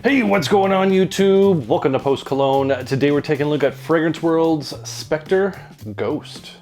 Hey, what's going on YouTube? Welcome to Post Cologne. Today we're taking a look at Fragrance World's Spectre Ghost.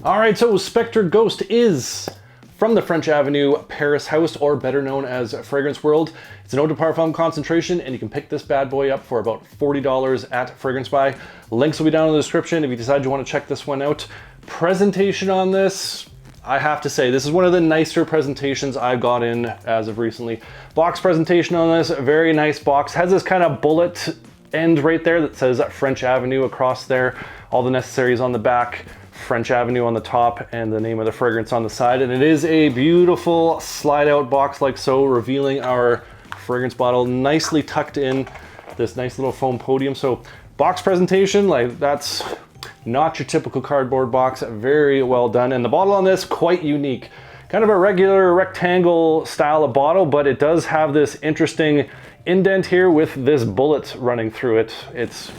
All right, so Spectre Ghost is from the French Avenue Paris house, or better known as Fragrance World. It's an eau de parfum concentration, and you can pick this bad boy up for about $40 at Fragrance Buy. Links will be down in the description if you decide you want to check this one out. Presentation on this, I have to say, this is one of the nicer presentations I've got in as of recently. Box presentation on this, very nice box. Has this kind of bullet end right there that says French Avenue across there. All the necessaries on the back, French Avenue on the top, and the name of the fragrance on the side. And it is a beautiful slide out box like so, revealing our fragrance bottle nicely tucked in this nice little foam podium. So box presentation, like that's not your typical cardboard box, very well done. And the bottle on this, quite unique. Kind of a regular rectangle style of bottle, but it does have this interesting indent here with this bullet running through it. It's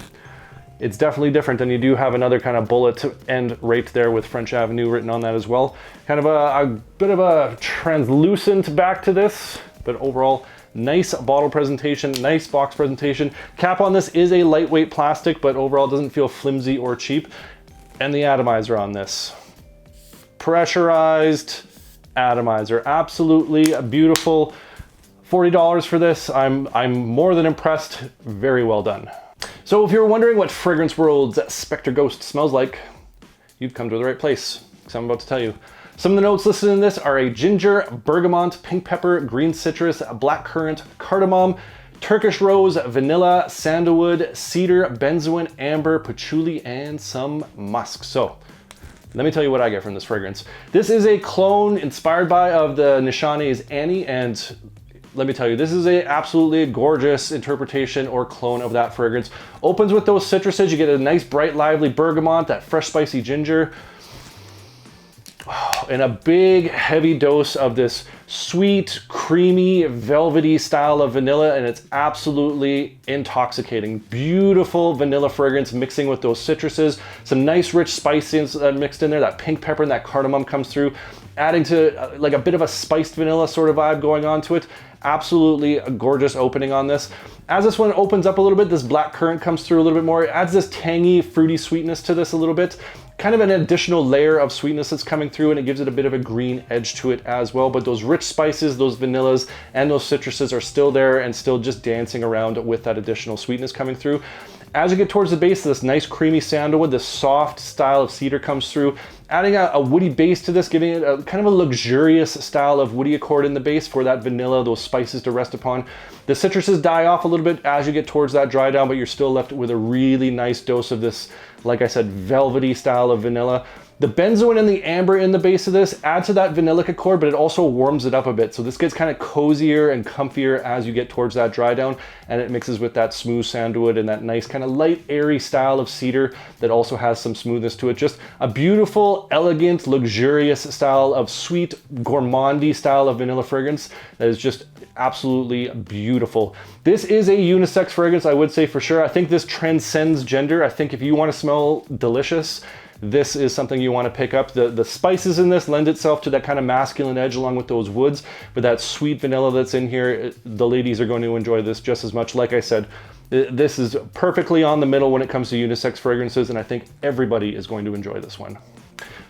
definitely different, and you do have another kind of bullet end right there with French Avenue written on that as well. Kind of a bit of a translucent back to this, but overall, nice bottle presentation, nice box presentation. Cap on this is a lightweight plastic, but overall doesn't feel flimsy or cheap. And the atomizer on this. Pressurized atomizer, absolutely beautiful. $40 for this, I'm more than impressed, very well done. So if you're wondering what Fragrance World's Spectre Ghost smells like, you've come to the right place, because I'm about to tell you. Some of the notes listed in this are a ginger, bergamot, pink pepper, green citrus, blackcurrant, cardamom, Turkish rose, vanilla, sandalwood, cedar, benzoin, amber, patchouli, and some musk. So let me tell you what I get from this fragrance. This is a clone inspired by of the Nishane's Annie, and let me tell you, this is a absolutely gorgeous interpretation or clone of that fragrance. Opens with those citruses, you get a nice bright lively bergamot, that fresh spicy ginger, and a big heavy dose of this sweet, creamy, velvety style of vanilla, and it's absolutely intoxicating. Beautiful vanilla fragrance mixing with those citruses, some nice rich spices mixed in there. That pink pepper and that cardamom comes through, adding to like a bit of a spiced vanilla sort of vibe going on to it. Absolutely a gorgeous opening on this. As this one opens up a little bit, this black currant comes through a little bit more. It adds this tangy, fruity sweetness to this a little bit. Kind of an additional layer of sweetness that's coming through, and it gives it a bit of a green edge to it as well. But those rich spices, those vanillas, and those citruses are still there and still just dancing around with that additional sweetness coming through. As you get towards the base, this nice creamy sandalwood, this soft style of cedar comes through, adding a woody base to this, giving it a kind of a luxurious style of woody accord in the base for that vanilla, those spices to rest upon. The citruses die off a little bit as you get towards that dry down, but you're still left with a really nice dose of this, like I said, velvety style of vanilla. The benzoin and the amber in the base of this add to that vanillic accord, but it also warms it up a bit. So this gets kind of cozier and comfier as you get towards that dry down, and it mixes with that smooth sandalwood and that nice kind of light, airy style of cedar that also has some smoothness to it. Just a beautiful, elegant, luxurious style of sweet, gourmandy style of vanilla fragrance that is just absolutely beautiful. This is a unisex fragrance, I would say for sure. I think this transcends gender. I think if you want to smell delicious, this is something you want to pick up. The spices in this lend itself to that kind of masculine edge along with those woods, but that sweet vanilla that's in here, the ladies are going to enjoy this just as much. Like I said, this is perfectly on the middle when it comes to unisex fragrances, and I think everybody is going to enjoy this one.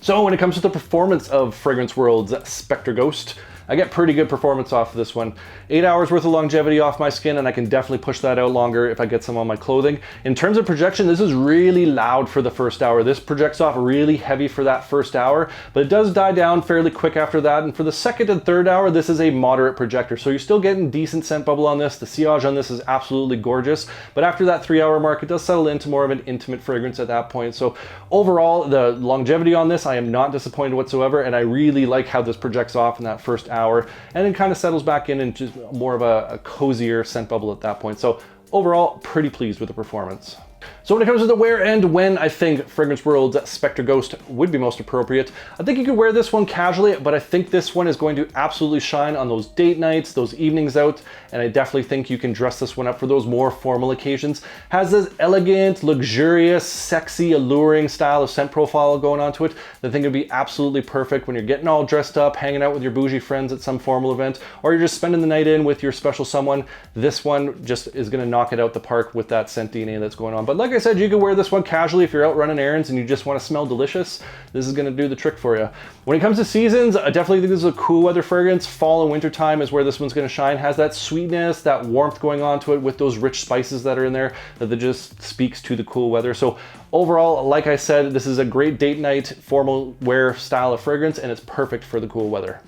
So when it comes to the performance of Fragrance World's Spectre Ghost, I get pretty good performance off of this one. 8 hours worth of longevity off my skin, and I can definitely push that out longer if I get some on my clothing. In terms of projection, this is really loud for the first hour. This projects off really heavy for that first hour, but it does die down fairly quick after that. And for the second and third hour, this is a moderate projector. So you're still getting decent scent bubble on this. The sillage on this is absolutely gorgeous. But after that 3 hour mark, it does settle into more of an intimate fragrance at that point. So overall, the longevity on this, I am not disappointed whatsoever. And I really like how this projects off in that first hour, and then kind of settles back in into more of a cozier scent bubble at that point. So overall, pretty pleased with the performance. So when it comes to the wear and when I think Fragrance World's Spectre Ghost would be most appropriate, I think you could wear this one casually, but I think this one is going to absolutely shine on those date nights, those evenings out, and I definitely think you can dress this one up for those more formal occasions. Has this elegant, luxurious, sexy, alluring style of scent profile going on to it. I think it'd be absolutely perfect when you're getting all dressed up, hanging out with your bougie friends at some formal event, or you're just spending the night in with your special someone. This one just is gonna knock it out the park with that scent DNA that's going on. But like I said, you can wear this one casually if you're out running errands and you just want to smell delicious. This is going to do the trick for you. When it comes to seasons, I definitely think this is a cool weather fragrance. Fall and winter time is where this one's going to shine. Has that sweetness, that warmth going on to it with those rich spices that are in there that just speaks to the cool weather. So overall, like I said, this is a great date night formal wear style of fragrance, and it's perfect for the cool weather.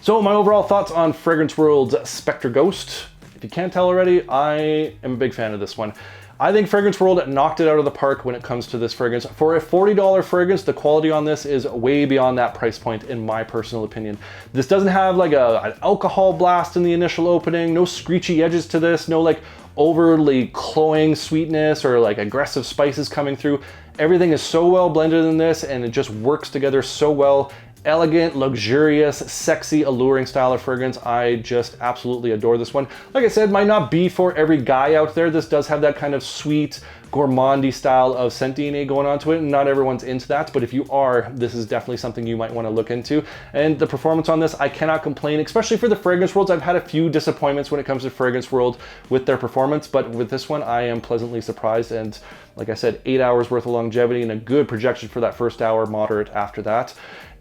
So my overall thoughts on Fragrance World's Spectre Ghost. If you can't tell already, I am a big fan of this one. I think Fragrance World knocked it out of the park when it comes to this fragrance. For a $40 fragrance, the quality on this is way beyond that price point in my personal opinion. This doesn't have like an alcohol blast in the initial opening, no screechy edges to this, no like overly cloying sweetness or like aggressive spices coming through. Everything is so well blended in this and it just works together so well. Elegant, luxurious, sexy, alluring style of fragrance. I just absolutely adore this one. Like I said, might not be for every guy out there. This does have that kind of sweet, gourmandy style of scent DNA going on to it. Not everyone's into that, but if you are, this is definitely something you might want to look into. And the performance on this, I cannot complain, especially for the Fragrance Worlds. I've had a few disappointments when it comes to Fragrance World with their performance, but with this one, I am pleasantly surprised. And like I said, 8 hours worth of longevity and a good projection for that first hour, moderate after that.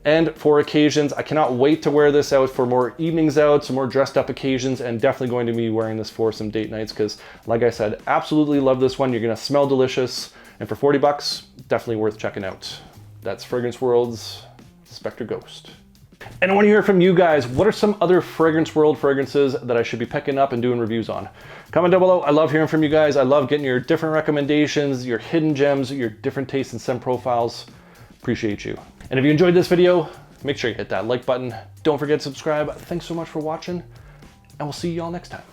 And for occasions, I cannot wait to wear this out for more evenings out, some more dressed up occasions, and definitely going to be wearing this for some date nights because, like I said, absolutely love this one. You're gonna smell delicious, and for 40 bucks, definitely worth checking out. That's Fragrance World's Spectre Ghost. And I want to hear from you guys. What are some other Fragrance World fragrances that I should be picking up and doing reviews on? Comment down below. I love hearing from you guys. I love getting your different recommendations, your hidden gems, your different tastes and scent profiles. Appreciate you. And if you enjoyed this video, make sure you hit that like button. Don't forget to subscribe. Thanks so much for watching, and we'll see you all next time.